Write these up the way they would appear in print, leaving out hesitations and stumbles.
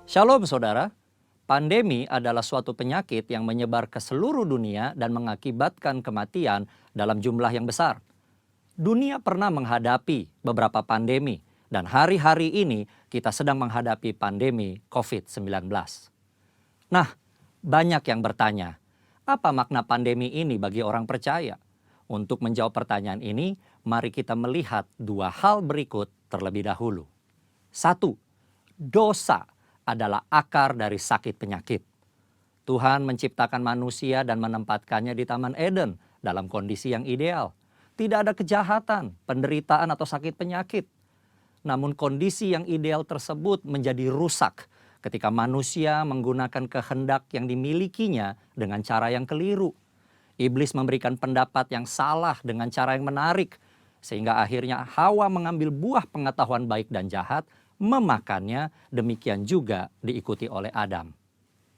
Shalom saudara, pandemi adalah suatu penyakit yang menyebar ke seluruh dunia dan mengakibatkan kematian dalam jumlah yang besar. Dunia pernah menghadapi beberapa pandemi dan hari-hari ini kita sedang menghadapi pandemi COVID-19. Nah, banyak yang bertanya, apa makna pandemi ini bagi orang percaya? Untuk menjawab pertanyaan ini, mari kita melihat dua hal berikut terlebih dahulu. Satu, dosa adalah akar dari sakit penyakit. Tuhan menciptakan manusia dan menempatkannya di Taman Eden dalam kondisi yang ideal. Tidak ada kejahatan, penderitaan atau sakit penyakit. Namun kondisi yang ideal tersebut menjadi rusak ketika manusia menggunakan kehendak yang dimilikinya dengan cara yang keliru. Iblis memberikan pendapat yang salah dengan cara yang menarik, sehingga akhirnya Hawa mengambil buah pengetahuan baik dan jahat, memakannya, demikian juga diikuti oleh Adam.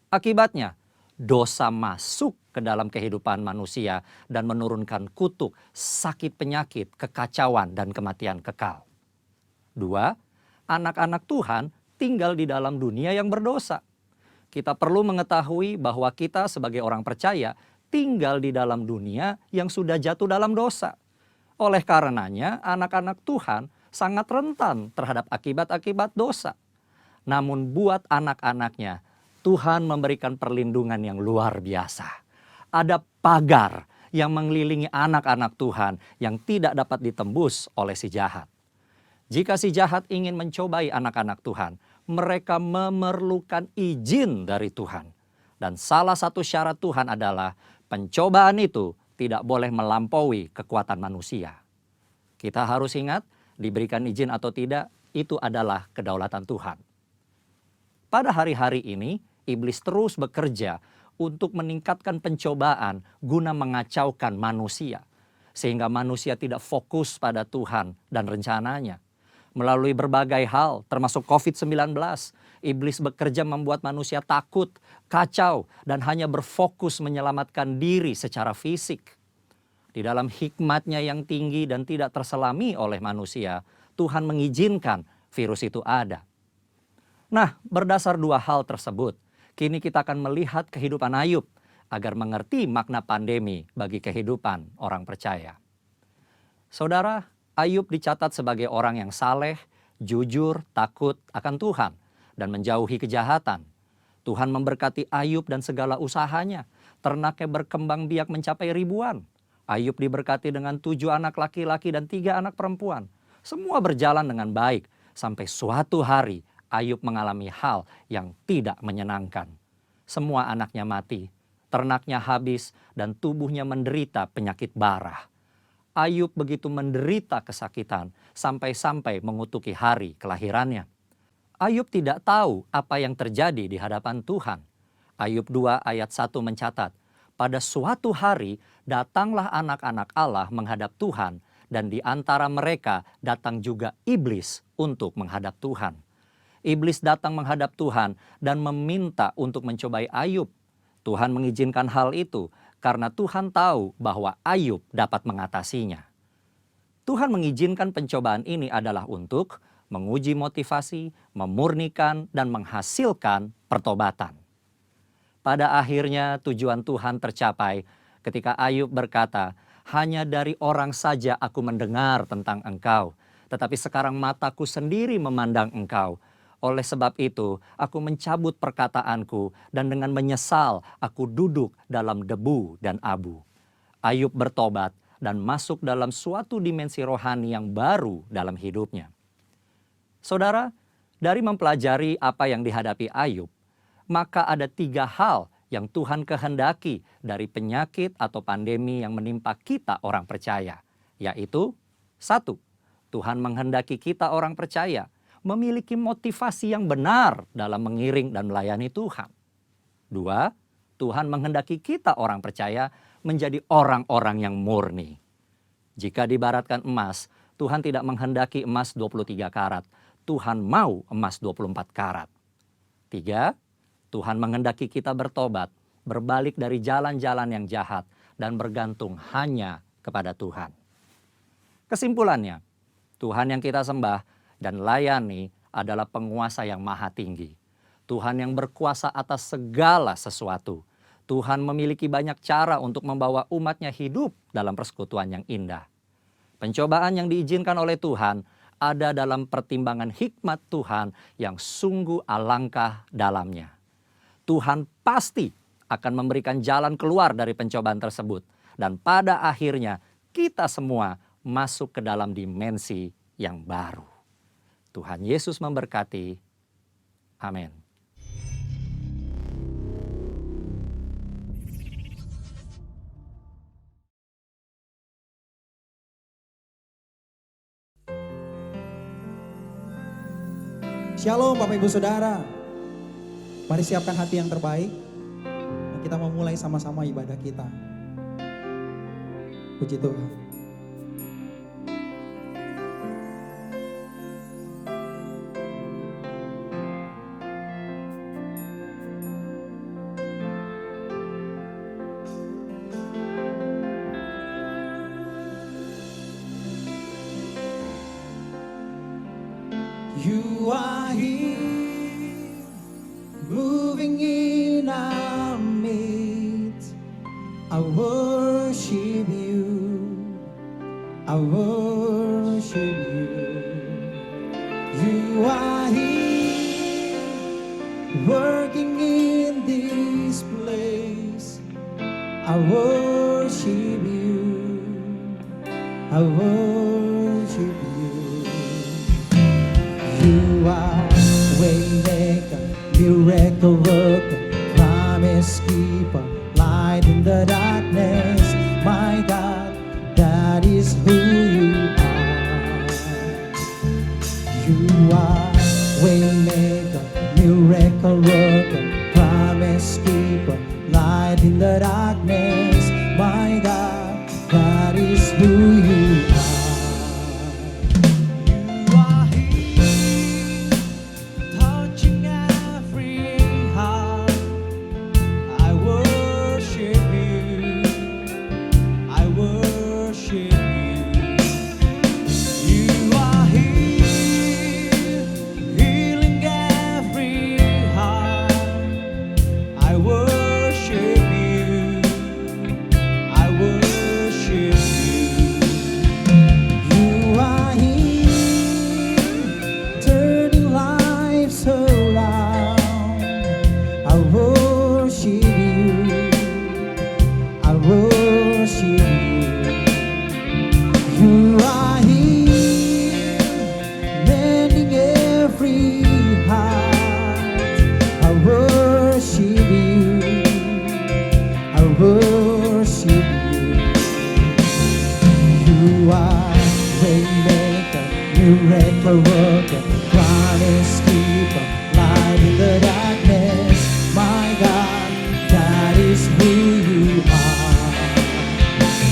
Akibatnya, dosa masuk ke dalam kehidupan manusia dan menurunkan kutuk, sakit penyakit, kekacauan, dan kematian kekal. Dua, anak-anak Tuhan tinggal di dalam dunia yang berdosa. Kita perlu mengetahui bahwa kita sebagai orang percaya tinggal di dalam dunia yang sudah jatuh dalam dosa. Oleh karenanya, anak-anak Tuhan sangat rentan terhadap akibat-akibat dosa. Namun buat anak-anaknya, Tuhan memberikan perlindungan yang luar biasa. Ada pagar yang mengelilingi anak-anak Tuhan yang tidak dapat ditembus oleh si jahat. Jika si jahat ingin mencobai anak-anak Tuhan, mereka memerlukan izin dari Tuhan. Dan salah satu syarat Tuhan adalah pencobaan itu tidak boleh melampaui kekuatan manusia. Kita harus ingat, diberikan izin atau tidak, itu adalah kedaulatan Tuhan. Pada hari-hari ini, iblis terus bekerja untuk meningkatkan pencobaan guna mengacaukan manusia. Sehingga manusia tidak fokus pada Tuhan dan rencananya. Melalui berbagai hal, termasuk COVID-19, iblis bekerja membuat manusia takut, kacau, dan hanya berfokus menyelamatkan diri secara fisik. Di dalam hikmatnya yang tinggi dan tidak terselami oleh manusia, Tuhan mengizinkan virus itu ada. Nah, berdasar dua hal tersebut, kini kita akan melihat kehidupan Ayub agar mengerti makna pandemi bagi kehidupan orang percaya. Saudara, Ayub dicatat sebagai orang yang saleh, jujur, takut akan Tuhan, dan menjauhi kejahatan. Tuhan memberkati Ayub dan segala usahanya. Ternaknya berkembang biak mencapai ribuan. Ayub diberkati dengan 7 anak laki-laki dan 3 anak perempuan. Semua berjalan dengan baik, sampai suatu hari Ayub mengalami hal yang tidak menyenangkan. Semua anaknya mati, ternaknya habis, dan tubuhnya menderita penyakit bara. Ayub begitu menderita kesakitan sampai-sampai mengutuki hari kelahirannya. Ayub tidak tahu apa yang terjadi di hadapan Tuhan. Ayub 2 ayat 1 mencatat, pada suatu hari datanglah anak-anak Allah menghadap Tuhan, dan di antara mereka datang juga iblis untuk menghadap Tuhan. Iblis datang menghadap Tuhan dan meminta untuk mencobai Ayub. Tuhan mengizinkan hal itu karena Tuhan tahu bahwa Ayub dapat mengatasinya. Tuhan mengizinkan pencobaan ini adalah untuk menguji motivasi, memurnikan, dan menghasilkan pertobatan. Pada akhirnya tujuan Tuhan tercapai ketika Ayub berkata, hanya dari orang saja aku mendengar tentang engkau, tetapi sekarang mataku sendiri memandang engkau. Oleh sebab itu, aku mencabut perkataanku dan dengan menyesal aku duduk dalam debu dan abu. Ayub bertobat dan masuk dalam suatu dimensi rohani yang baru dalam hidupnya. Saudara, dari mempelajari apa yang dihadapi Ayub, maka ada 3 hal yang Tuhan kehendaki dari penyakit atau pandemi yang menimpa kita orang percaya. Yaitu, 1, Tuhan menghendaki kita orang percaya memiliki motivasi yang benar dalam mengiring dan melayani Tuhan. 2, Tuhan menghendaki kita orang percaya menjadi orang-orang yang murni. Jika diibaratkan emas, Tuhan tidak menghendaki emas 23 karat. Tuhan mau emas 24 karat. 3, Tuhan menghendaki kita bertobat, berbalik dari jalan-jalan yang jahat, dan bergantung hanya kepada Tuhan. Kesimpulannya, Tuhan yang kita sembah dan layani adalah penguasa yang maha tinggi. Tuhan yang berkuasa atas segala sesuatu. Tuhan memiliki banyak cara untuk membawa umatnya hidup dalam persekutuan yang indah. Pencobaan yang diizinkan oleh Tuhan ada dalam pertimbangan hikmat Tuhan yang sungguh alangkah dalamnya. Tuhan pasti akan memberikan jalan keluar dari pencobaan tersebut. Dan pada akhirnya kita semua masuk ke dalam dimensi yang baru. Tuhan Yesus memberkati. Amin. Shalom Bapak Ibu Saudara. Mari siapkan hati yang terbaik. Dan kita memulai sama-sama ibadah kita. Puji Tuhan. You are here, moving in our midst. I worship you, I worship you. You are here, working in this place. I worship you, I worship you. You are waymaker, miracle worker, promise keeper, light in the darkness. My God, that is who you are. You are waymaker, miracle worker, promise keeper, light in the darkness. My God, that is who you are. Miracle worker, promise keeper, light in the darkness. My God, that is who you are. Who you are.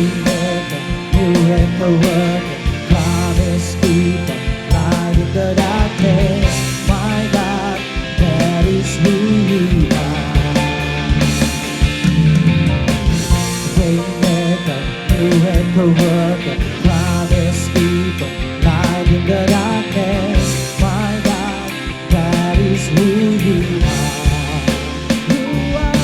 Waymaker, miracle worker, promise keeper, light in the darkness. My God, that is who you are. Waymaker, miracle worker, promise keeper, light in the darkness. My God, that is who you are. You are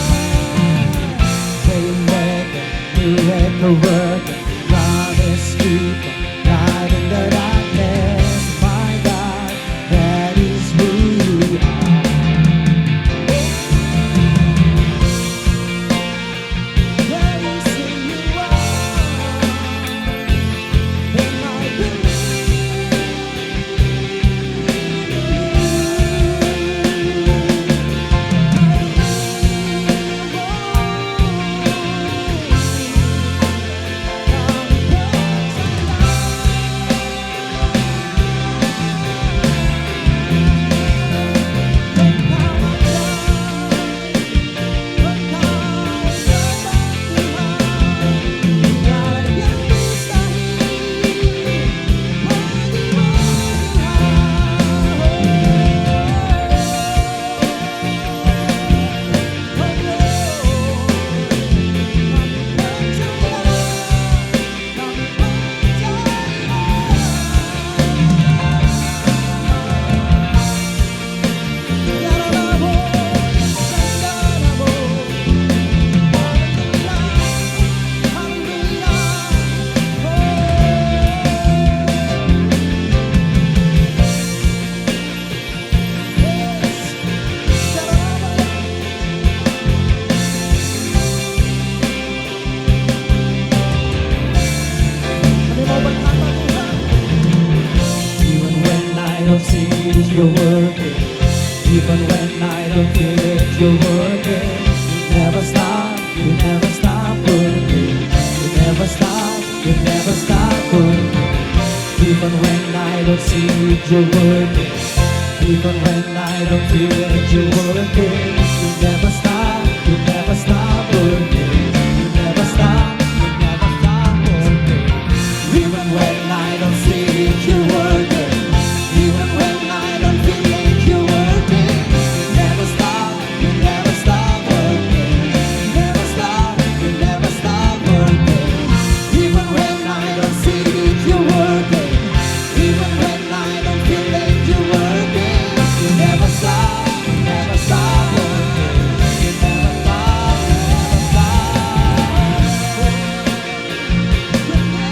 waymaker, miracle worker, promise keeper, light in the darkness. My God, that is who you are. That is who you are. you're working. You never stop, you never stop working. You never stop, you never stop working. Even when I don't see it, you're working. Even when I don't feel it, you're working. You never stop, you never stop working. You never stop, you never stop working. Even when I don't see it, you're working. Even when I don't feel it, you're working. You never stop, you never stop working. You never stop, you never stop working. Even when I don't see it, you're working. Even when I don't feel it, you're working. You never stop, you never stop working. You never stop, you never stop. You never stop,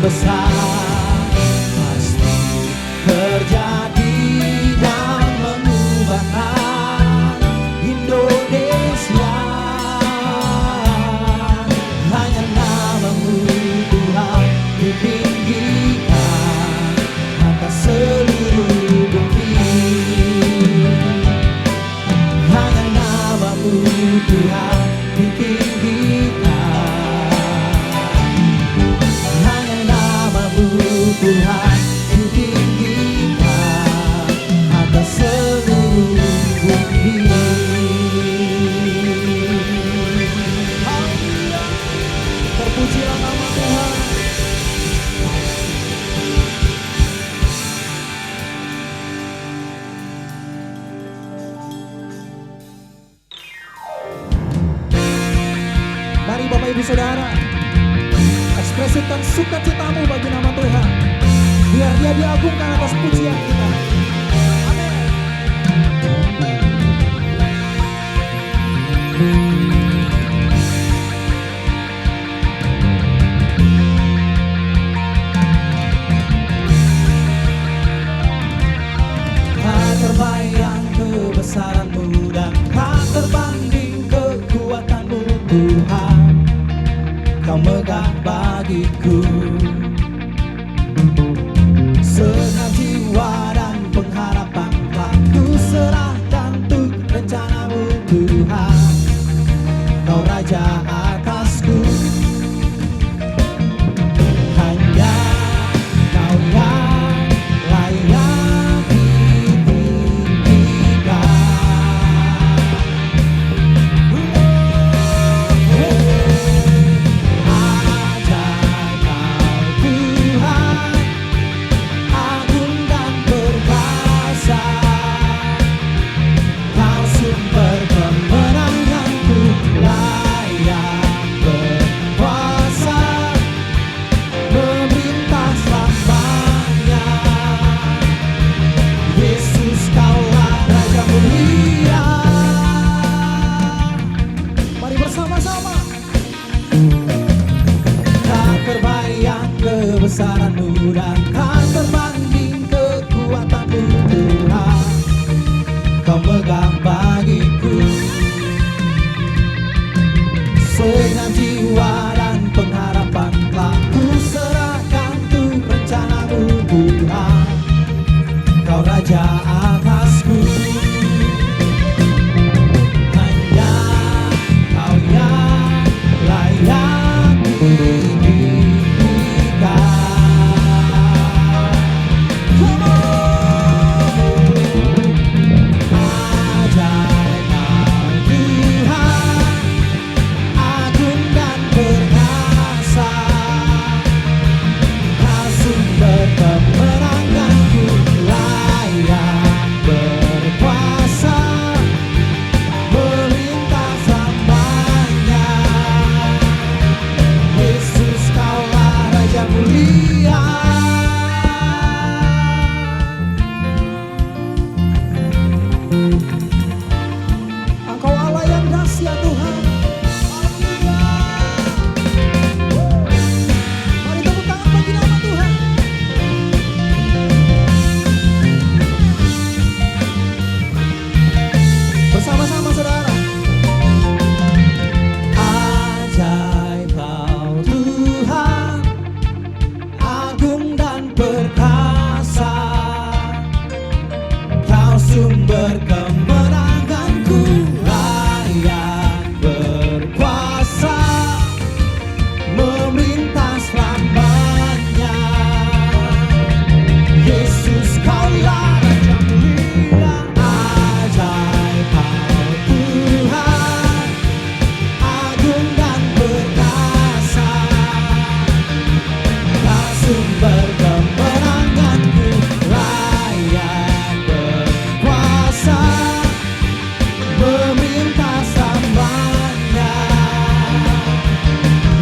Lord. Mari Bapak Ibu Saudara, ekspresikan sukacitamu bagi nama Tuhan. Biar Dia diagungkan atas pujian kita. Amin. Tak terbayang kebesaran-Mu dan tak terbanding kekuatan-Mu Tuhan. Kau megah bagiku segenap jiwa dan pengharapan telah ku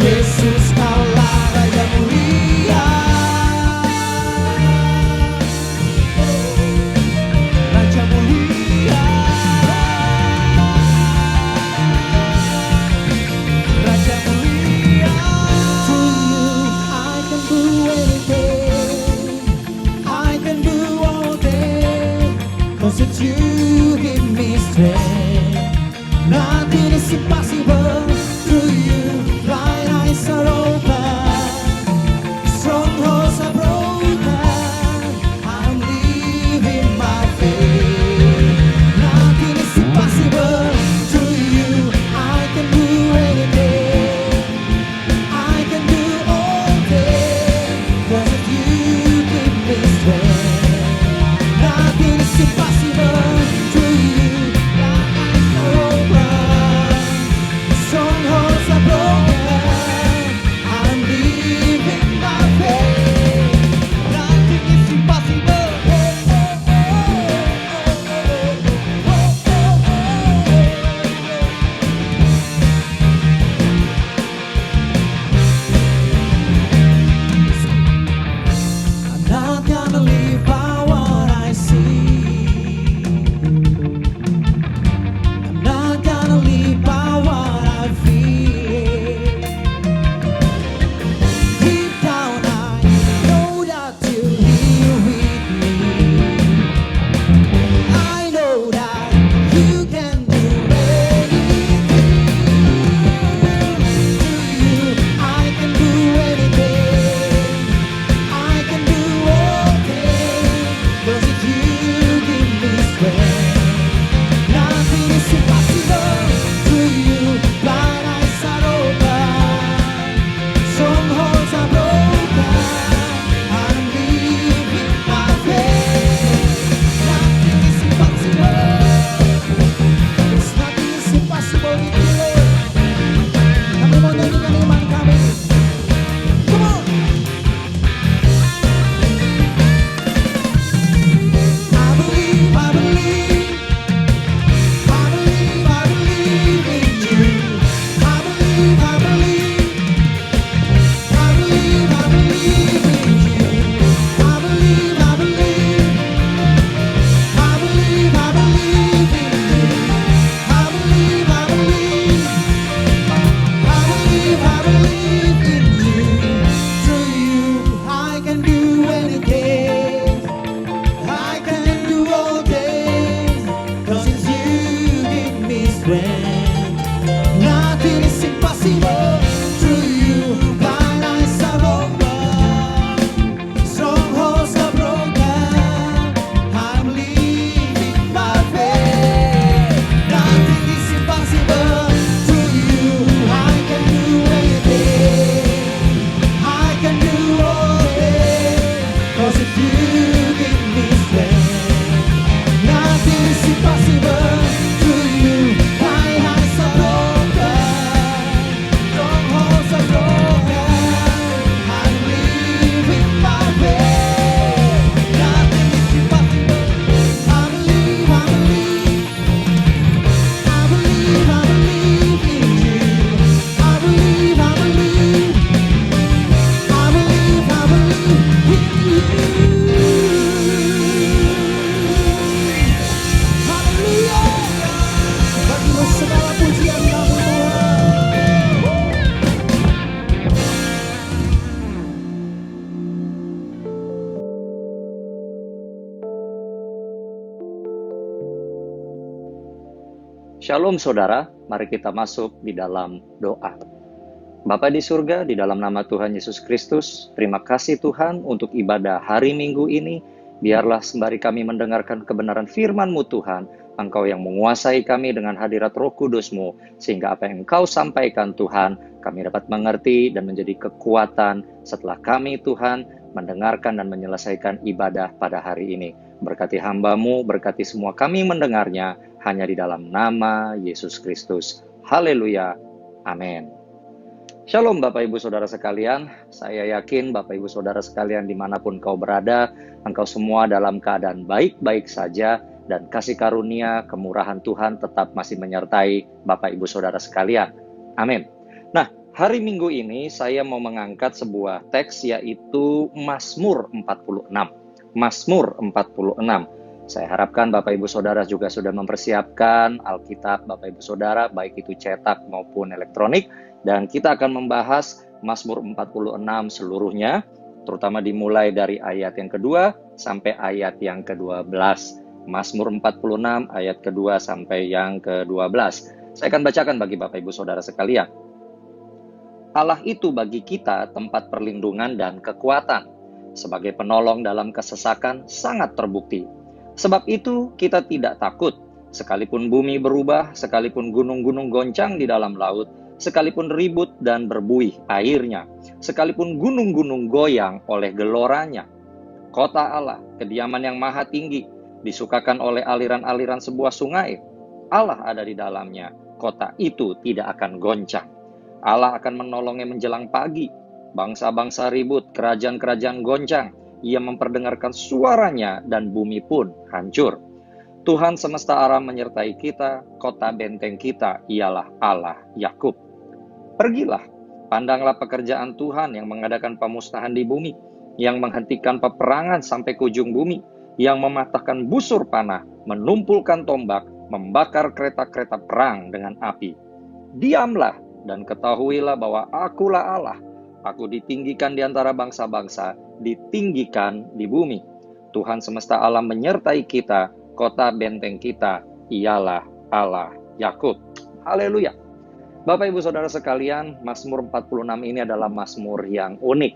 Yesus kaulah Raja mulia, Raja mulia, Raja mulia. To you I can do anything, I can do all things, 'cause it's you give me strength. Nothing is impossible to you. Blind eyes are open, strongholds are broken. I'm living my faith. Nothing is impossible to you. I can do anything, I can do all things, 'cause if you give me strength. Nothing is impossible to you. Blind eyes are open, strongholds are broken. I'm living by faith. Nothing is impossible. I'm not gonna live by what I see. I'm not gonna live by what I feel. Deep down I know that you're here with me. I know that you can do anything. To you I can do anything, I can do all things, 'cause if you give me strength. Nothing is impossible to you. Blind eyes are open, strongholds are broken. I'm living by faith. Nothing is impossible. There's nothing is impossible with you, Lord. Kami mau nyanyikan iman kami. Come on. I believe, I believe, I believe, I believe in you. I believe, I believe, I believe, I believe in you. I believe, I believe, I believe, I believe in you. I believe, I believe, I believe, I believe in you. To you I can do anything, I can do all things, 'cause it's you give me strength. Nothing is impossible to you. Blind eyes are open, strongholds are broken. I'm living by faith. Nothing is impossible to you. I can do anything, I can do all things, 'cause if you give me strength. Nothing is impossible to you. Blind eyes are open, strongholds are broken. I'm living by faith. Nothing is impossible. I believe, I believe, I believe, I believe in you. I believe, I believe, I believe, I believe in you. Haleluya. Bagimu segala pujian kami Tuhan. Shalom saudara, mari kita masuk di dalam doa. Bapa di surga, di dalam nama Tuhan Yesus Kristus, terima kasih Tuhan untuk ibadah hari Minggu ini. Biarlah sembari kami mendengarkan kebenaran firman-Mu Tuhan, Engkau yang menguasai kami dengan hadirat Roh Kudus-Mu, sehingga apa yang Engkau sampaikan Tuhan, kami dapat mengerti dan menjadi kekuatan setelah kami Tuhan mendengarkan dan menyelesaikan ibadah pada hari ini. Berkati hamba-Mu, berkati semua kami mendengarnya, hanya di dalam nama Yesus Kristus. Haleluya. Amin. Shalom Bapak Ibu Saudara sekalian, saya yakin Bapak Ibu Saudara sekalian dimanapun kau berada, engkau semua dalam keadaan baik-baik saja, dan kasih karunia, kemurahan Tuhan tetap masih menyertai Bapak Ibu Saudara sekalian. Amin. Nah, Hari Minggu ini saya mau mengangkat sebuah teks yaitu Mazmur 46. Mazmur 46. Saya harapkan Bapak Ibu Saudara juga sudah mempersiapkan Alkitab Bapak Ibu Saudara, baik itu cetak maupun elektronik. Dan kita akan membahas Mazmur 46 seluruhnya, terutama dimulai dari ayat yang kedua sampai ayat yang ke-12. Mazmur 46 ayat kedua sampai yang ke-12. Saya akan bacakan bagi Bapak Ibu Saudara sekalian. Allah itu bagi kita tempat perlindungan dan kekuatan. Sebagai penolong dalam kesesakan sangat terbukti. Sebab itu kita tidak takut, sekalipun bumi berubah, sekalipun gunung-gunung goncang di dalam laut, sekalipun ribut dan berbuih airnya, sekalipun gunung-gunung goyang oleh geloranya. Kota Allah, kediaman yang maha tinggi, disukakan oleh aliran-aliran sebuah sungai. Allah ada di dalamnya, kota itu tidak akan goncang. Allah akan menolongnya menjelang pagi. Bangsa-bangsa ribut, kerajaan-kerajaan goncang. Ia memperdengarkan suaranya dan bumi pun hancur. Tuhan semesta alam menyertai kita, kota benteng kita ialah Allah Yakub. Pergilah, pandanglah pekerjaan Tuhan yang mengadakan pemusnahan di bumi, yang menghentikan peperangan sampai ke ujung bumi, yang mematahkan busur panah, menumpulkan tombak, membakar kereta-kereta perang dengan api. Diamlah dan ketahuilah bahwa akulah Allah. Aku ditinggikan di antara bangsa-bangsa, ditinggikan di bumi. Tuhan semesta alam menyertai kita, kota benteng kita ialah Allah Yakub. Haleluya. Bapak Ibu Saudara sekalian, Mazmur 46 ini adalah Mazmur yang unik.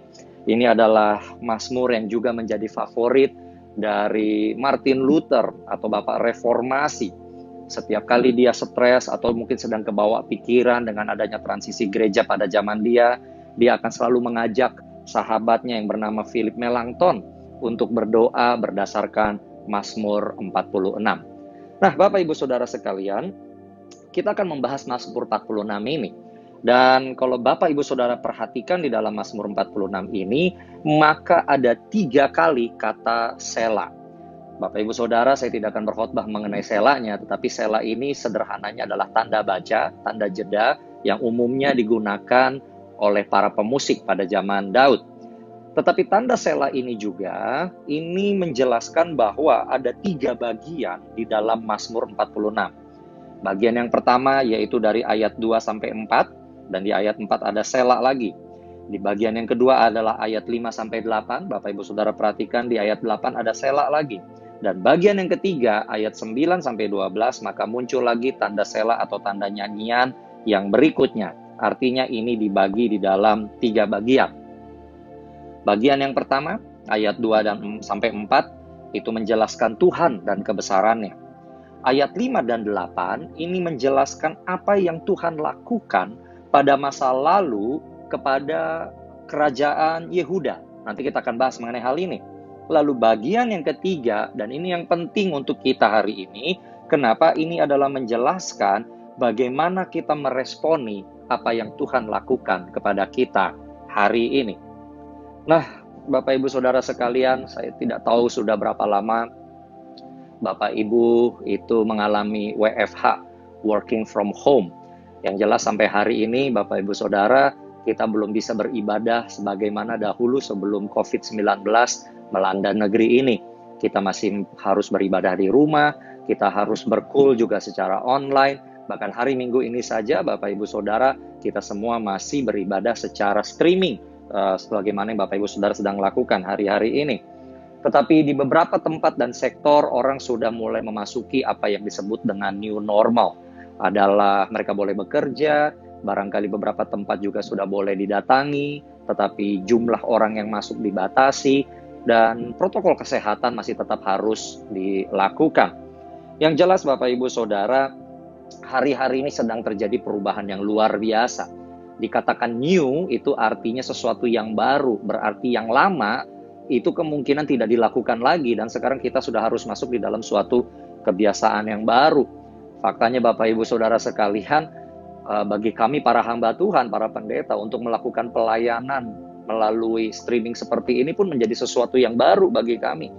Ini adalah Mazmur yang juga menjadi favorit dari Martin Luther atau Bapak Reformasi. Setiap kali dia stres atau mungkin sedang kebawa pikiran dengan adanya transisi gereja pada zaman dia akan selalu mengajak sahabatnya yang bernama Philip Melanchthon untuk berdoa berdasarkan Mazmur 46. Nah, Bapak Ibu Saudara sekalian, kita akan membahas Mazmur 46 ini. Dan kalau Bapak Ibu Saudara perhatikan di dalam Mazmur 46 ini, maka ada 3 kali kata Selah. Bapak Ibu Saudara, saya tidak akan berkhotbah mengenai selanya, tetapi sela ini sederhananya adalah tanda baca, tanda jeda yang umumnya digunakan oleh para pemusik pada zaman Daud. Tetapi tanda sela ini juga, ini menjelaskan bahwa ada 3 bagian di dalam Mazmur 46. Bagian yang pertama yaitu dari ayat 2 sampai 4, dan di ayat 4 ada sela lagi. Di bagian yang kedua adalah ayat 5 sampai 8, Bapak Ibu Saudara perhatikan di ayat 8 ada sela lagi. Dan bagian yang ketiga, ayat 9 sampai 12, maka muncul lagi tanda sela atau tanda nyanyian yang berikutnya. Artinya ini dibagi di dalam 3 bagian. Bagian yang pertama, ayat 2 dan sampai 4, itu menjelaskan Tuhan dan kebesarannya. Ayat 5 dan 8, ini menjelaskan apa yang Tuhan lakukan pada masa lalu kepada kerajaan Yehuda. Nanti kita akan bahas mengenai hal ini. Lalu bagian yang ketiga, dan ini yang penting untuk kita hari ini, kenapa ini adalah menjelaskan bagaimana kita meresponi apa yang Tuhan lakukan kepada kita hari ini. Nah, Bapak Ibu Saudara sekalian, saya tidak tahu sudah berapa lama Bapak Ibu itu mengalami WFH, working from home. Yang jelas sampai hari ini Bapak Ibu Saudara, kita belum bisa beribadah sebagaimana dahulu sebelum COVID-19 melanda negeri ini. Kita masih harus beribadah di rumah, kita harus berkul juga secara online. Bahkan hari Minggu ini saja Bapak Ibu Saudara, kita semua masih beribadah secara streaming, sebagaimana yang Bapak Ibu Saudara sedang lakukan hari-hari ini. Tetapi di beberapa tempat dan sektor orang sudah mulai memasuki apa yang disebut dengan new normal. Adalah mereka boleh bekerja, barangkali beberapa tempat juga sudah boleh didatangi, tetapi jumlah orang yang masuk dibatasi, dan protokol kesehatan masih tetap harus dilakukan. Yang jelas Bapak Ibu Saudara, hari-hari ini sedang terjadi perubahan yang luar biasa. Dikatakan new itu artinya sesuatu yang baru, berarti yang lama itu kemungkinan tidak dilakukan lagi, dan sekarang kita sudah harus masuk di dalam suatu kebiasaan yang baru. Faktanya Bapak Ibu Saudara sekalian, bagi kami para hamba Tuhan, para pendeta, untuk melakukan pelayanan melalui streaming seperti ini pun menjadi sesuatu yang baru bagi kami.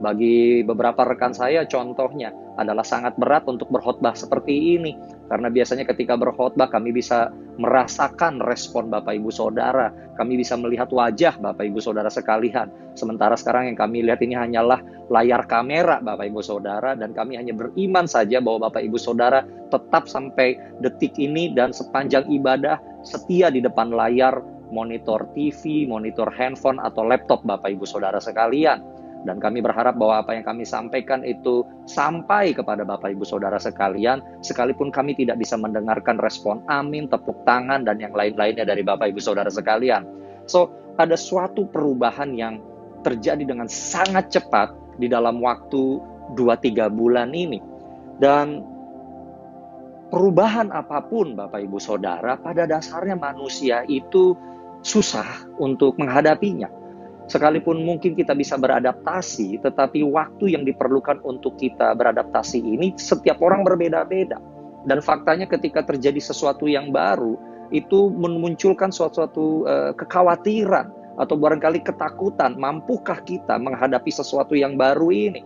Bagi beberapa rekan saya, contohnya adalah sangat berat untuk berkhotbah seperti ini. Karena biasanya ketika berkhotbah kami bisa merasakan respon Bapak Ibu Saudara, kami bisa melihat wajah Bapak Ibu Saudara sekalian. Sementara sekarang yang kami lihat ini hanyalah layar kamera Bapak Ibu Saudara, dan kami hanya beriman saja bahwa Bapak Ibu Saudara tetap sampai detik ini dan sepanjang ibadah setia di depan layar monitor TV, monitor handphone atau laptop Bapak Ibu Saudara sekalian. Dan kami berharap bahwa apa yang kami sampaikan itu sampai kepada Bapak Ibu Saudara sekalian, sekalipun kami tidak bisa mendengarkan respon amin, tepuk tangan, dan yang lain-lainnya dari Bapak Ibu Saudara sekalian. So, ada suatu perubahan yang terjadi dengan sangat cepat di dalam waktu 2-3 bulan ini. Dan perubahan apapun Bapak Ibu Saudara, pada dasarnya manusia itu susah untuk menghadapinya. Sekalipun mungkin kita bisa beradaptasi, tetapi waktu yang diperlukan untuk kita beradaptasi ini setiap orang berbeda-beda. Dan faktanya ketika terjadi sesuatu yang baru, itu memunculkan suatu kekhawatiran atau barangkali ketakutan. Mampukah kita menghadapi sesuatu yang baru ini?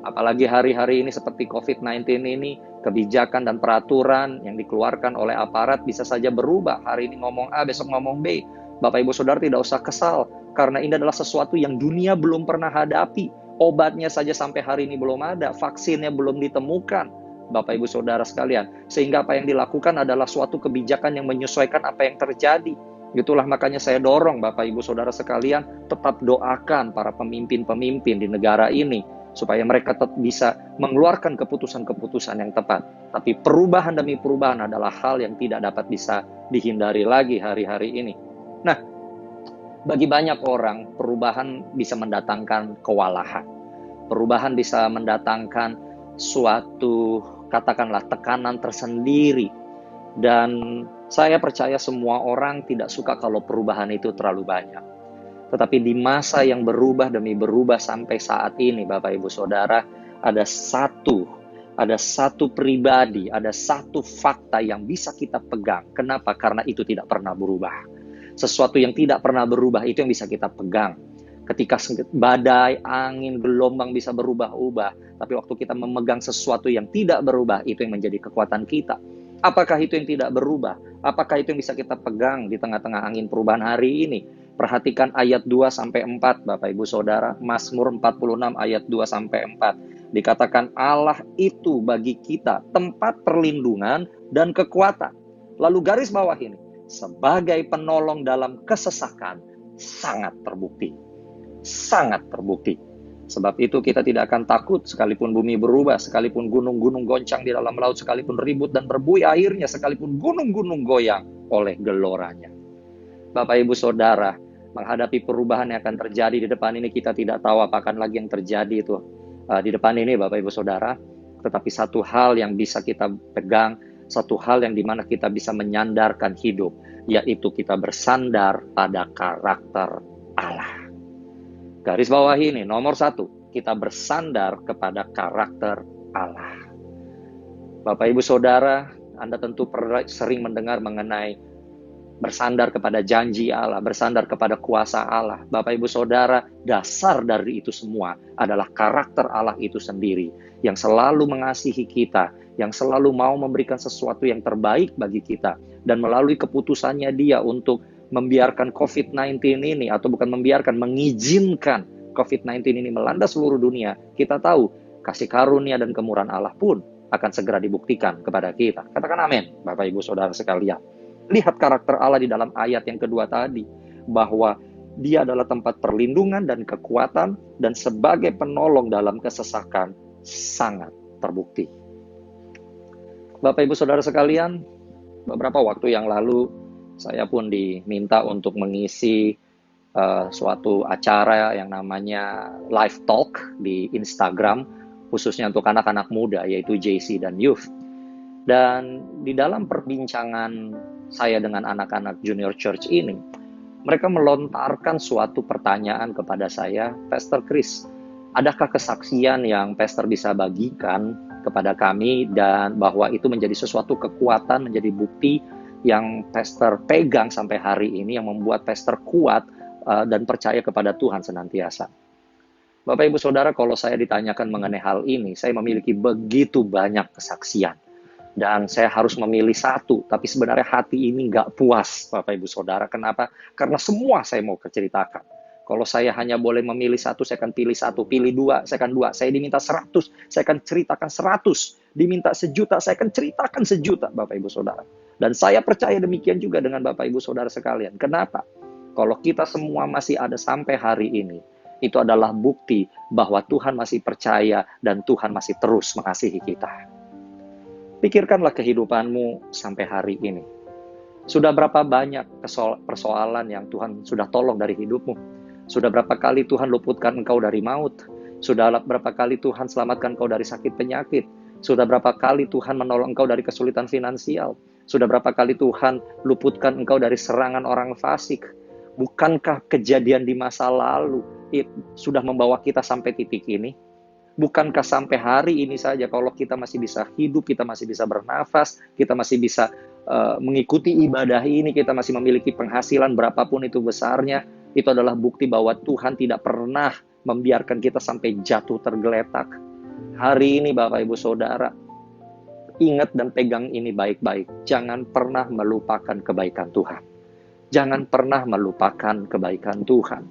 Apalagi hari-hari ini seperti COVID-19 ini, kebijakan dan peraturan yang dikeluarkan oleh aparat bisa saja berubah. Hari ini ngomong A, besok ngomong B. Bapak Ibu Saudara tidak usah kesal, karena ini adalah sesuatu yang dunia belum pernah hadapi. Obatnya saja sampai hari ini belum ada, vaksinnya belum ditemukan, Bapak Ibu Saudara sekalian. Sehingga apa yang dilakukan adalah suatu kebijakan yang menyesuaikan apa yang terjadi. Itulah makanya saya dorong Bapak Ibu Saudara sekalian, tetap doakan para pemimpin-pemimpin di negara ini, supaya mereka tetap bisa mengeluarkan keputusan-keputusan yang tepat. Tapi perubahan demi perubahan adalah hal yang tidak dapat bisa dihindari lagi hari-hari ini. Nah, bagi banyak orang, perubahan bisa mendatangkan kewalahan. Perubahan bisa mendatangkan suatu, katakanlah, tekanan tersendiri. Dan saya percaya semua orang tidak suka kalau perubahan itu terlalu banyak. Tetapi di masa yang berubah demi berubah sampai saat ini, Bapak Ibu Saudara, ada satu pribadi, ada satu fakta yang bisa kita pegang. Kenapa? Karena itu tidak pernah berubah. Sesuatu yang tidak pernah berubah itu yang bisa kita pegang. Ketika badai, angin, gelombang bisa berubah-ubah, tapi waktu kita memegang sesuatu yang tidak berubah, itu yang menjadi kekuatan kita. Apakah itu yang tidak berubah? Apakah itu yang bisa kita pegang di tengah-tengah angin perubahan hari ini? Perhatikan ayat 2-4, Bapak Ibu Saudara. Mazmur 46 ayat 2-4. Dikatakan Allah itu bagi kita tempat perlindungan dan kekuatan. Lalu garis bawah ini, sebagai penolong dalam kesesakan, sangat terbukti. Sangat terbukti. Sebab itu kita tidak akan takut sekalipun bumi berubah, sekalipun gunung-gunung goncang di dalam laut, sekalipun ribut dan berbuih airnya, sekalipun gunung-gunung goyang oleh geloranya. Bapak Ibu Saudara, menghadapi perubahan yang akan terjadi di depan ini, kita tidak tahu apakah lagi yang terjadi itu di depan ini, Bapak Ibu Saudara. Tetapi satu hal yang bisa kita pegang, satu hal yang dimana kita bisa menyandarkan hidup, yaitu kita bersandar pada karakter Allah. Garis bawah ini, nomor 1, kita bersandar kepada karakter Allah. Bapak Ibu Saudara, Anda tentu sering mendengar mengenai bersandar kepada janji Allah, bersandar kepada kuasa Allah. Bapak Ibu Saudara, dasar dari itu semua adalah karakter Allah itu sendiri, yang selalu mengasihi kita, yang selalu mau memberikan sesuatu yang terbaik bagi kita, dan melalui keputusannya Dia untuk membiarkan COVID-19 ini, atau bukan membiarkan, mengizinkan COVID-19 ini melanda seluruh dunia. Kita tahu kasih karunia dan kemurahan Allah pun akan segera dibuktikan kepada kita. Katakan amin, Bapak Ibu Saudara sekalian. Lihat karakter Allah di dalam ayat yang kedua tadi, bahwa Dia adalah tempat perlindungan dan kekuatan, dan sebagai penolong dalam kesesakan, sangat terbukti. Bapak Ibu Saudara sekalian, beberapa waktu yang lalu saya pun diminta untuk mengisi suatu acara yang namanya live talk di Instagram, khususnya untuk anak-anak muda, yaitu JC dan Youth. Dan di dalam perbincangan saya dengan anak-anak Junior Church ini, mereka melontarkan suatu pertanyaan kepada saya, Pastor Chris, adakah kesaksian yang Pastor bisa bagikan kepada kami, dan bahwa itu menjadi sesuatu kekuatan, menjadi bukti yang Pastor pegang sampai hari ini, yang membuat Pastor kuat dan percaya kepada Tuhan senantiasa. Bapak Ibu Saudara, kalau saya ditanyakan mengenai hal ini, saya memiliki begitu banyak kesaksian. Dan saya harus memilih satu, tapi sebenarnya hati ini nggak puas, Bapak Ibu Saudara. Kenapa? Karena semua saya mau ceritakan. Kalau saya hanya boleh memilih satu, saya akan pilih satu. Pilih dua, saya akan dua. Saya diminta 100, saya akan ceritakan 100. Diminta 1.000.000, saya akan ceritakan 1.000.000, Bapak Ibu Saudara. Dan saya percaya demikian juga dengan Bapak Ibu Saudara sekalian. Kenapa? Kalau kita semua masih ada sampai hari ini, itu adalah bukti bahwa Tuhan masih percaya dan Tuhan masih terus mengasihi kita. Pikirkanlah kehidupanmu sampai hari ini. Sudah berapa banyak persoalan yang Tuhan sudah tolong dari hidupmu? Sudah berapa kali Tuhan luputkan engkau dari maut? Sudah berapa kali Tuhan selamatkan engkau dari sakit penyakit? Sudah berapa kali Tuhan menolong engkau dari kesulitan finansial? Sudah berapa kali Tuhan luputkan engkau dari serangan orang fasik? Bukankah kejadian di masa lalu sudah membawa kita sampai titik ini? Bukankah sampai hari ini saja kalau kita masih bisa hidup, kita masih bisa bernafas, kita masih bisa mengikuti ibadah ini, kita masih memiliki penghasilan berapapun itu besarnya, itu adalah bukti bahwa Tuhan tidak pernah membiarkan kita sampai jatuh tergeletak. Hari ini Bapak Ibu Saudara, ingat dan pegang ini baik-baik. Jangan pernah melupakan kebaikan Tuhan. Jangan pernah melupakan kebaikan Tuhan.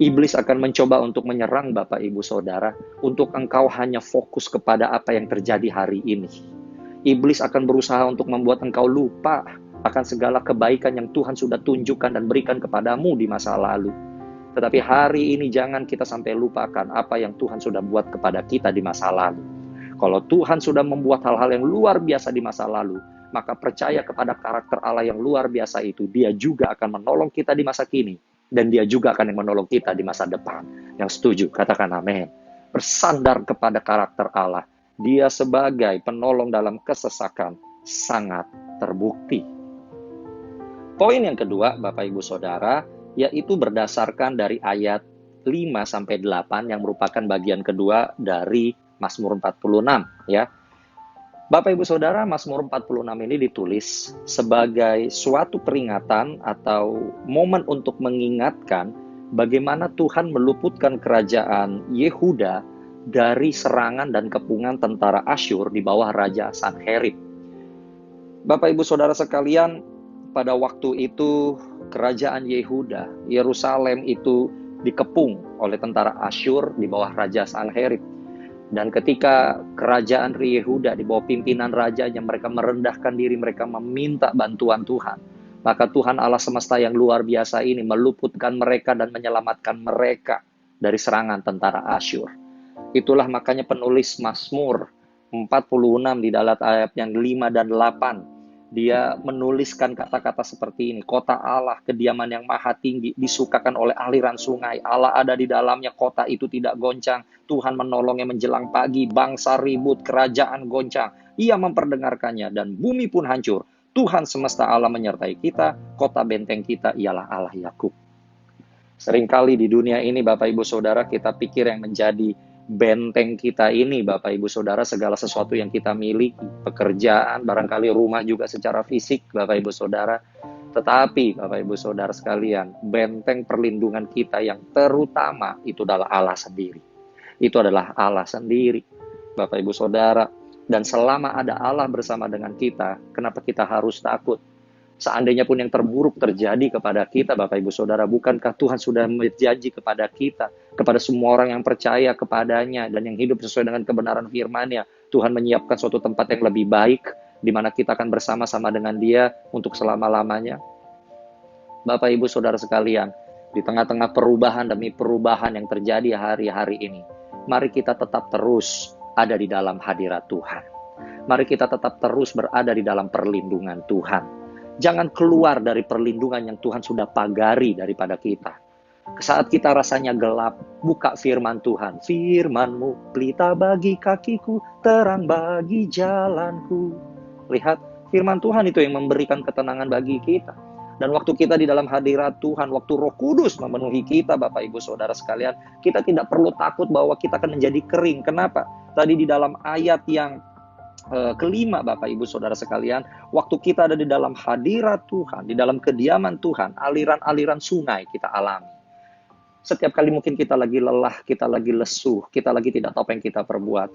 Iblis akan mencoba untuk menyerang Bapak Ibu Saudara, untuk engkau hanya fokus kepada apa yang terjadi hari ini. Iblis akan berusaha untuk membuat engkau lupa akan segala kebaikan yang Tuhan sudah tunjukkan dan berikan kepadamu di masa lalu. Tetapi hari ini jangan kita sampai lupakan apa yang Tuhan sudah buat kepada kita di masa lalu. Kalau Tuhan sudah membuat hal-hal yang luar biasa di masa lalu, maka percaya kepada karakter Allah yang luar biasa itu, Dia juga akan menolong kita di masa kini. Dan Dia juga akan menolong kita di masa depan. Yang setuju, katakan amin. Bersandar kepada karakter Allah. Dia sebagai penolong dalam kesesakan sangat terbukti. Poin yang kedua, Bapak Ibu Saudara, yaitu berdasarkan dari ayat 5-8 yang merupakan bagian kedua dari Mazmur 46. Ya. Bapak Ibu Saudara, Mazmur 46 ini ditulis sebagai suatu peringatan atau momen untuk mengingatkan bagaimana Tuhan meluputkan kerajaan Yehuda dari serangan dan kepungan tentara Asyur di bawah Raja Sanherib. Bapak Ibu Saudara sekalian, pada waktu itu kerajaan Yehuda, Yerusalem itu dikepung oleh tentara Asyur di bawah Raja Sanherib. Dan ketika kerajaan Yehuda di bawah pimpinan rajanya, mereka merendahkan diri, mereka meminta bantuan Tuhan. Maka Tuhan Allah semesta yang luar biasa ini meluputkan mereka dan menyelamatkan mereka dari serangan tentara Asyur. Itulah makanya penulis Mazmur 46 di dalam ayat yang 5 dan 8. Dia menuliskan kata-kata seperti ini. Kota Allah, kediaman yang maha tinggi, disukakan oleh aliran sungai. Allah ada di dalamnya, kota itu tidak goncang. Tuhan menolongnya menjelang pagi, bangsa ribut, kerajaan goncang. Ia memperdengarkannya dan bumi pun hancur. Tuhan semesta Allah menyertai kita, kota benteng kita ialah Allah Yakub. Seringkali di dunia ini Bapak Ibu Saudara kita pikir yang menjadi benteng kita ini Bapak Ibu Saudara segala sesuatu yang kita miliki, pekerjaan, barangkali rumah juga secara fisik Bapak Ibu Saudara. Tetapi Bapak Ibu Saudara sekalian, benteng perlindungan kita yang terutama itu adalah Allah sendiri. Itu adalah Allah sendiri Bapak Ibu Saudara. Dan selama ada Allah bersama dengan kita, kenapa kita harus takut? Seandainya pun yang terburuk terjadi kepada kita, Bapak Ibu Saudara, bukankah Tuhan sudah berjanji kepada kita, kepada semua orang yang percaya kepadanya, dan yang hidup sesuai dengan kebenaran firman-Nya, Tuhan menyiapkan suatu tempat yang lebih baik, di mana kita akan bersama-sama dengan Dia untuk selama-lamanya. Bapak Ibu Saudara sekalian, di tengah-tengah perubahan demi perubahan yang terjadi hari-hari ini, mari kita tetap terus ada di dalam hadirat Tuhan. Mari kita tetap terus berada di dalam perlindungan Tuhan. Jangan keluar dari perlindungan yang Tuhan sudah pagari daripada kita. Saat kita rasanya gelap, buka firman Tuhan. Firman-Mu pelita bagi kakiku, terang bagi jalanku. Lihat, firman Tuhan itu yang memberikan ketenangan bagi kita. Dan waktu kita di dalam hadirat Tuhan, waktu Roh Kudus memenuhi kita, Bapak Ibu Saudara sekalian, kita tidak perlu takut bahwa kita akan menjadi kering. Kenapa? Tadi di dalam ayat yang kelima Bapak Ibu Saudara sekalian, waktu kita ada di dalam hadirat Tuhan, di dalam kediaman Tuhan, aliran-aliran sungai kita alami. Setiap kali mungkin kita lagi lelah, kita lagi lesuh, kita lagi tidak tahu apa yang kita perbuat,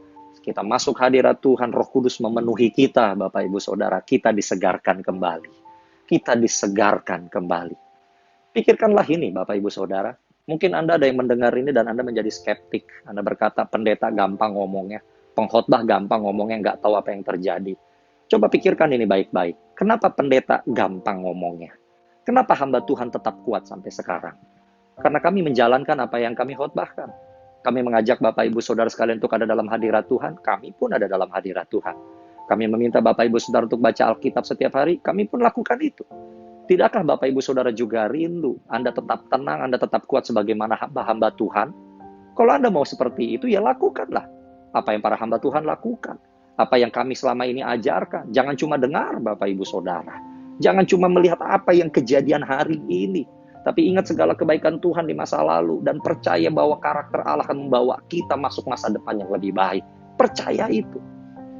Kita masuk hadirat Tuhan, Roh Kudus memenuhi kita, Bapak Ibu Saudara. Kita disegarkan kembali. Kita disegarkan kembali. Pikirkanlah ini, Bapak Ibu Saudara. Mungkin Anda ada yang mendengar ini dan Anda menjadi skeptik. Anda berkata, pendeta gampang ngomongnya. Pengkhotbah gampang ngomongnya, nggak tahu apa yang terjadi. Coba pikirkan ini baik-baik. Kenapa pendeta gampang ngomongnya? Kenapa hamba Tuhan tetap kuat sampai sekarang? Karena kami menjalankan apa yang kami khotbahkan. Kami mengajak Bapak Ibu Saudara sekalian untuk ada dalam hadirat Tuhan. Kami pun ada dalam hadirat Tuhan. Kami meminta Bapak Ibu Saudara untuk baca Alkitab setiap hari. Kami pun lakukan itu. Tidakkah Bapak Ibu Saudara juga rindu Anda tetap tenang, Anda tetap kuat sebagaimana hamba-hamba Tuhan? Kalau Anda mau seperti itu, ya lakukanlah. Apa yang para hamba Tuhan lakukan. Apa yang kami selama ini ajarkan. Jangan cuma dengar Bapak Ibu Saudara. Jangan cuma melihat apa yang kejadian hari ini. Tapi ingat segala kebaikan Tuhan di masa lalu. Dan percaya bahwa karakter Allah akan membawa kita masuk masa depan yang lebih baik. Percaya itu.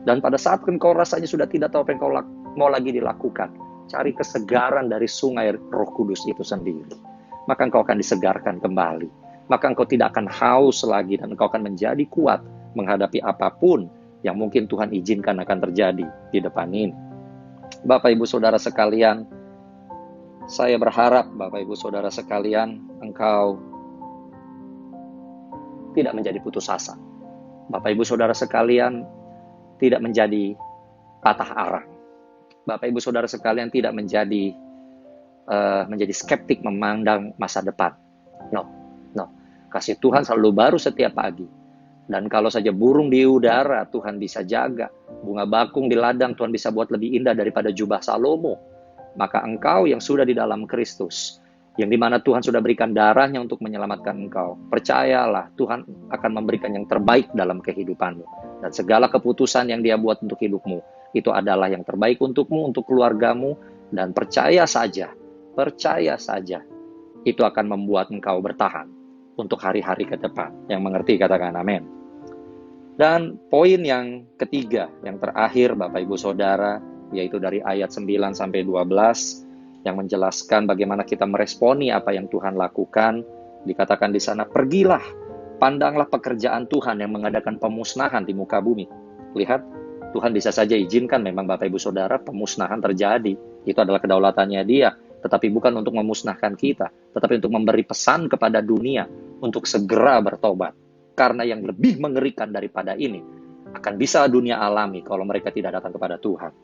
Dan pada saat engkau rasanya sudah tidak tahu apa yang kau mau lagi dilakukan, cari kesegaran dari sungai Roh Kudus itu sendiri. Maka engkau akan disegarkan kembali. Maka engkau tidak akan haus lagi dan engkau akan menjadi kuat menghadapi apapun yang mungkin Tuhan izinkan akan terjadi di depan ini. Bapak Ibu Saudara sekalian, saya berharap Bapak Ibu Saudara sekalian, engkau tidak menjadi putus asa. Bapak Ibu Saudara sekalian, tidak menjadi patah arang. Bapak Ibu Saudara sekalian tidak menjadi skeptik memandang masa depan. No. Kasih Tuhan selalu baru setiap pagi. Dan kalau saja burung di udara Tuhan bisa jaga, bunga bakung di ladang Tuhan bisa buat lebih indah daripada jubah Salomo. Maka engkau yang sudah di dalam Kristus, yang dimana Tuhan sudah berikan darahnya untuk menyelamatkan engkau, percayalah Tuhan akan memberikan yang terbaik dalam kehidupanmu. Dan segala keputusan yang Dia buat untuk hidupmu, itu adalah yang terbaik untukmu, untuk keluargamu. Dan percaya saja, itu akan membuat engkau bertahan untuk hari-hari ke depan. Yang mengerti katakan amin. Dan poin yang ketiga, yang terakhir Bapak Ibu Saudara, yaitu dari ayat 9 sampai 12, yang menjelaskan bagaimana kita meresponi apa yang Tuhan lakukan. Dikatakan di sana, pergilah, pandanglah pekerjaan Tuhan yang mengadakan pemusnahan di muka bumi. Lihat, Tuhan bisa saja izinkan memang Bapak Ibu Saudara pemusnahan terjadi. Itu adalah kedaulatannya Dia. Tetapi bukan untuk memusnahkan kita, tetapi untuk memberi pesan kepada dunia untuk segera bertobat. Karena yang lebih mengerikan daripada ini akan bisa dunia alami kalau mereka tidak datang kepada Tuhan.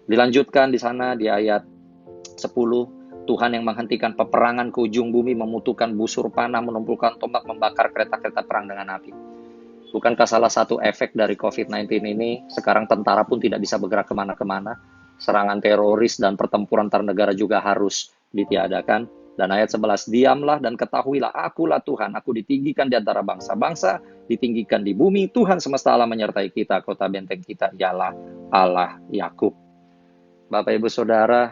Dilanjutkan di sana di ayat 10, Tuhan yang menghentikan peperangan ke ujung bumi, memutuhkan busur panah, menumpukan tombak, membakar kereta-kereta perang dengan api. Bukankah salah satu efek dari COVID-19 ini, sekarang tentara pun tidak bisa bergerak kemana-kemana, serangan teroris dan pertempuran antar negara juga harus ditiadakan. Dan ayat 11, diamlah dan ketahuilah, akulah Tuhan, aku ditinggikan di antara bangsa-bangsa, ditinggikan di bumi, Tuhan semesta alam menyertai kita, kota benteng kita ialah Allah Yakub. Bapak Ibu Saudara,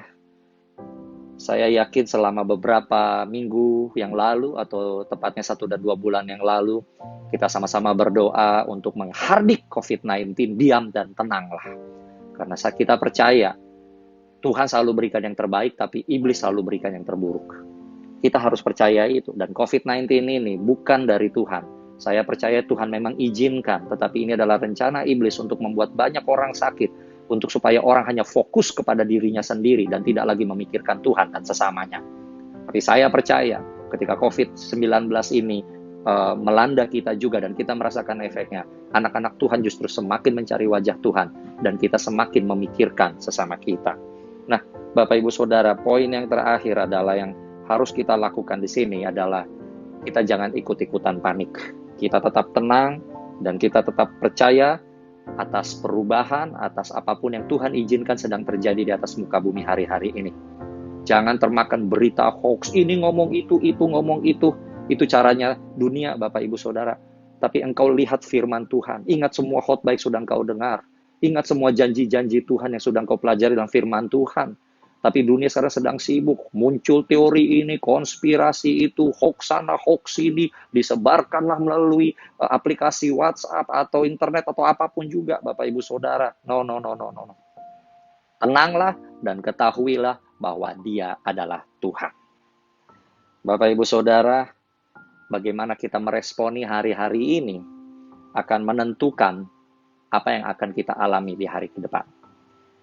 saya yakin selama beberapa minggu yang lalu, atau tepatnya 1 dan 2 bulan yang lalu, kita sama-sama berdoa untuk menghardik COVID-19, diam dan tenanglah. Karena kita percaya, Tuhan selalu berikan yang terbaik, tapi iblis selalu berikan yang terburuk. Kita harus percaya itu. Dan COVID-19 ini bukan dari Tuhan. Saya percaya Tuhan memang izinkan, tetapi ini adalah rencana iblis untuk membuat banyak orang sakit, untuk supaya orang hanya fokus kepada dirinya sendiri dan tidak lagi memikirkan Tuhan dan sesamanya. Tapi saya percaya ketika COVID-19 ini melanda kita juga dan kita merasakan efeknya, anak-anak Tuhan justru semakin mencari wajah Tuhan dan kita semakin memikirkan sesama kita. Nah, Bapak Ibu Saudara, poin yang terakhir adalah yang harus kita lakukan di sini adalah kita jangan ikut-ikutan panik. Kita tetap tenang dan kita tetap percaya atas perubahan, atas apapun yang Tuhan izinkan sedang terjadi di atas muka bumi hari-hari ini. Jangan termakan berita hoax, ini ngomong itu ngomong itu. Itu caranya dunia, Bapak Ibu Saudara. Tapi engkau lihat firman Tuhan. Ingat semua khotbah yang sudah engkau dengar. Ingat semua janji-janji Tuhan yang sudah engkau pelajari dalam firman Tuhan. Tapi dunia sekarang sedang sibuk. Muncul teori ini, konspirasi itu, hoax sana, hoax ini. Disebarkanlah melalui aplikasi WhatsApp atau internet atau apapun juga, Bapak Ibu Saudara. No. Tenanglah dan ketahuilah bahwa Dia adalah Tuhan. Bapak Ibu Saudara, bagaimana kita meresponi hari-hari ini akan menentukan apa yang akan kita alami di hari ke depan.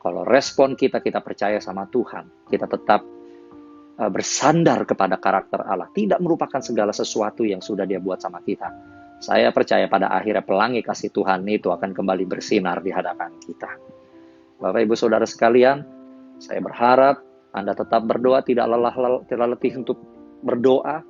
Kalau respon kita percaya sama Tuhan, kita tetap bersandar kepada karakter Allah, tidak merupakan segala sesuatu yang sudah Dia buat sama kita. Saya percaya pada akhirnya pelangi kasih Tuhan itu akan kembali bersinar di hadapan kita. Bapak Ibu Saudara sekalian, saya berharap Anda tetap berdoa, tidak letih untuk berdoa,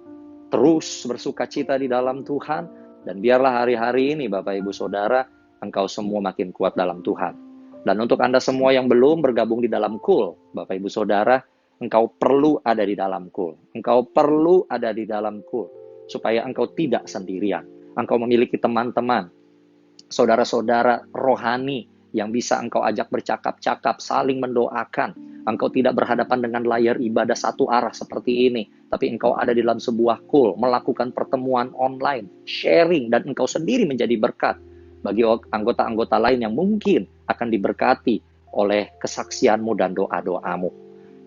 terus bersuka cita di dalam Tuhan, dan biarlah hari-hari ini Bapak Ibu Saudara, engkau semua makin kuat dalam Tuhan. Dan untuk Anda semua yang belum bergabung di dalam KUL, Bapak Ibu Saudara, engkau perlu ada di dalam KUL. Engkau perlu ada di dalam KUL, supaya engkau tidak sendirian. Engkau memiliki teman-teman, saudara-saudara rohani yang bisa engkau ajak bercakap-cakap, saling mendoakan. Engkau tidak berhadapan dengan layar ibadah satu arah seperti ini, tapi engkau ada di dalam sebuah KUL, melakukan pertemuan online, sharing, dan engkau sendiri menjadi berkat bagi anggota-anggota lain yang mungkin akan diberkati oleh kesaksianmu dan doa-doamu.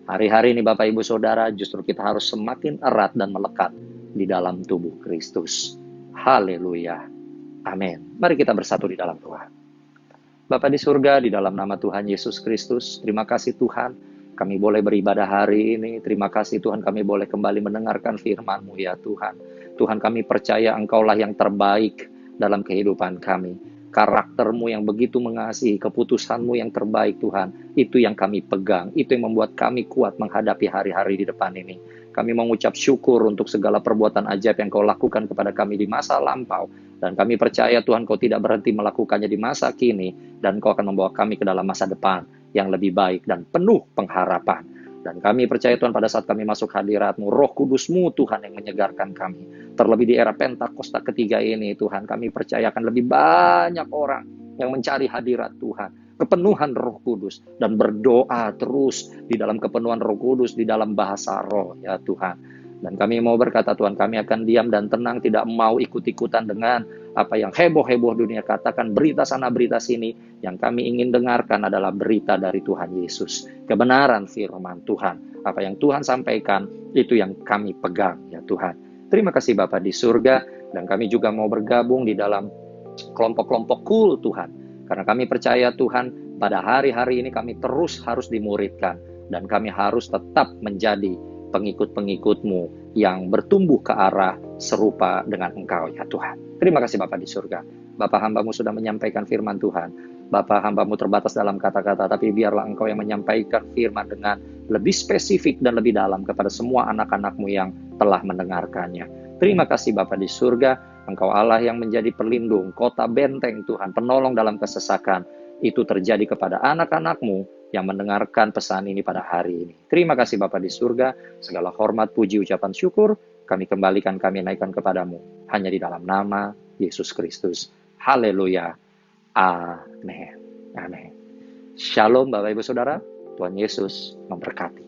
Hari-hari ini Bapak Ibu Saudara, justru kita harus semakin erat dan melekat di dalam tubuh Kristus. Haleluya. Amin. Mari kita bersatu di dalam Tuhan. Bapa di surga, di dalam nama Tuhan Yesus Kristus, terima kasih Tuhan, kami boleh beribadah hari ini. Terima kasih Tuhan, kami boleh kembali mendengarkan firman-Mu ya Tuhan. Tuhan, kami percaya Engkaulah yang terbaik dalam kehidupan kami. Karakter-Mu yang begitu mengasihi, keputusan-Mu yang terbaik Tuhan, itu yang kami pegang, itu yang membuat kami kuat menghadapi hari-hari di depan ini. Kami mengucap syukur untuk segala perbuatan ajaib yang Kau lakukan kepada kami di masa lampau. Dan kami percaya Tuhan Kau tidak berhenti melakukannya di masa kini. Dan Kau akan membawa kami ke dalam masa depan yang lebih baik dan penuh pengharapan. Dan kami percaya Tuhan pada saat kami masuk hadirat-Mu, Roh Kudus-Mu Tuhan yang menyegarkan kami. Terlebih di era Pentakosta ketiga ini Tuhan, kami percaya akan lebih banyak orang yang mencari hadirat Tuhan. Kepenuhan Roh Kudus, dan berdoa terus di dalam kepenuhan Roh Kudus, di dalam bahasa roh ya Tuhan. Dan kami mau berkata Tuhan, kami akan diam dan tenang, tidak mau ikut-ikutan dengan apa yang heboh-heboh dunia katakan, berita sana berita sini. Yang kami ingin dengarkan adalah berita dari Tuhan Yesus, kebenaran firman Tuhan. Apa yang Tuhan sampaikan, itu yang kami pegang ya Tuhan. Terima kasih Bapa di surga, dan kami juga mau bergabung di dalam kelompok-kelompok KUL Tuhan. Karena kami percaya Tuhan, pada hari-hari ini kami terus harus dimuridkan. Dan kami harus tetap menjadi pengikut-pengikut-Mu yang bertumbuh ke arah serupa dengan Engkau ya Tuhan. Terima kasih Bapa di surga. Bapa, hamba-Mu sudah menyampaikan firman Tuhan. Bapa, hamba-Mu terbatas dalam kata-kata, tapi biarlah Engkau yang menyampaikan firman dengan lebih spesifik dan lebih dalam kepada semua anak-anak-Mu yang telah mendengarkannya. Terima kasih Bapa di surga. Engkau Allah yang menjadi pelindung, kota benteng Tuhan, penolong dalam kesesakan. Itu terjadi kepada anak-anak-Mu yang mendengarkan pesan ini pada hari ini. Terima kasih Bapa di surga, segala hormat, puji, ucapan syukur, kami kembalikan, kami naikkan kepadamu. Hanya di dalam nama Yesus Kristus. Haleluya. Amin. Amin. Shalom Bapak Ibu Saudara, Tuhan Yesus memberkati.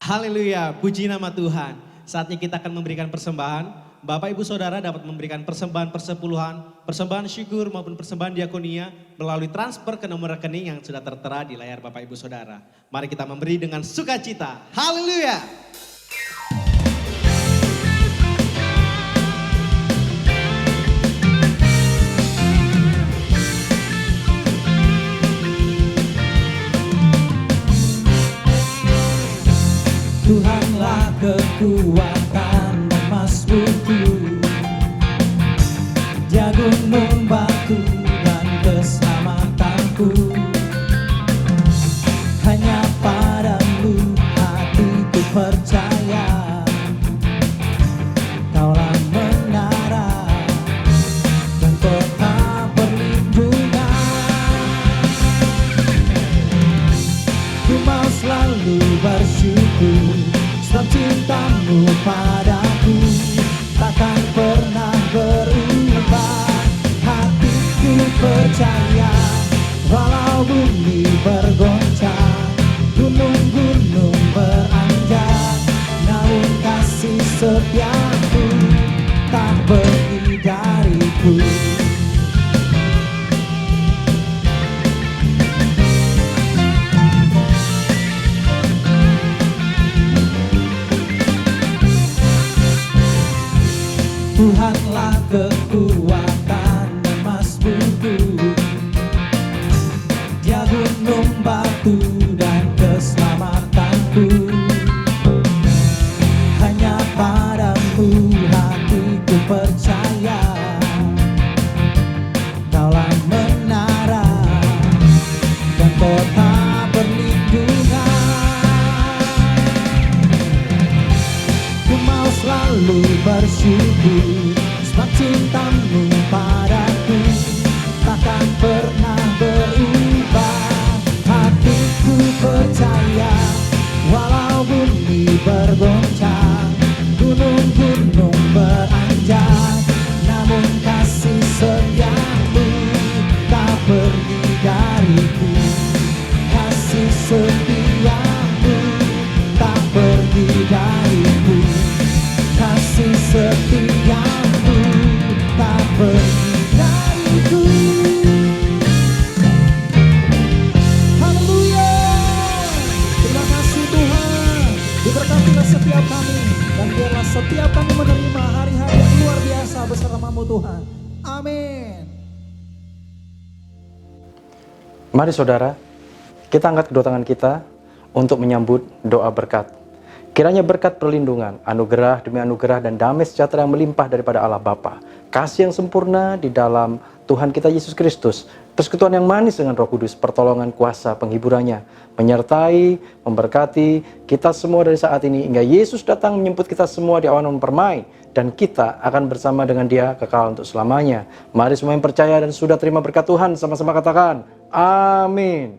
Haleluya, puji nama Tuhan. Saatnya kita akan memberikan persembahan. Bapak Ibu Saudara dapat memberikan persembahan persepuluhan, persembahan syukur maupun persembahan diakonia melalui transfer ke nomor rekening yang sudah tertera di layar Bapak Ibu Saudara. Mari kita memberi dengan sukacita. Haleluya. Tuhanlah kekuatan dan masbuku, Dia gunung batu dan keselamatanku. Hanya padamu hatiku percaya, Kaulah menara dan kota perlindungan. Ku mau selalu bersyukur sebab cintamu padaku takkan pernah berubah. Hatiku percaya, walau bumi bergoncang, gunung-gunung beranjak, namun kasih setiamu tak pergi dariku. Tuhanlah kekuatan dan masbuku, percaya, Kaulah menara dan kota perlindungan. Ku mau selalu bersyukur sebab cintamu padaku takkan pernah berubah. Hatiku percaya walau bumi bergoncang, gunung-gunung beranjak, namun kasih setiamu tak pergi dariku. Kasih setiamu tak pergi dariku. Kasih setiamu tak pergi dariku. Haleluya. Terima kasih Tuhan. Diberkatilah setiap kami, dan biarlah setiap kami menerima hari-hari yang luar biasa bersamamu Tuhan. Amin. Mari saudara, kita angkat kedua tangan kita untuk menyambut doa berkat. Kiranya berkat perlindungan, anugerah demi anugerah dan damai sejahtera yang melimpah daripada Allah Bapa, kasih yang sempurna di dalam Tuhan kita Yesus Kristus, persekutuan yang manis dengan Roh Kudus, pertolongan kuasa penghiburannya, menyertai, memberkati kita semua dari saat ini hingga Yesus datang menjemput kita semua di awan permai, dan kita akan bersama dengan Dia kekal untuk selamanya. Mari semua yang percaya dan sudah terima berkat Tuhan sama-sama katakan, amin.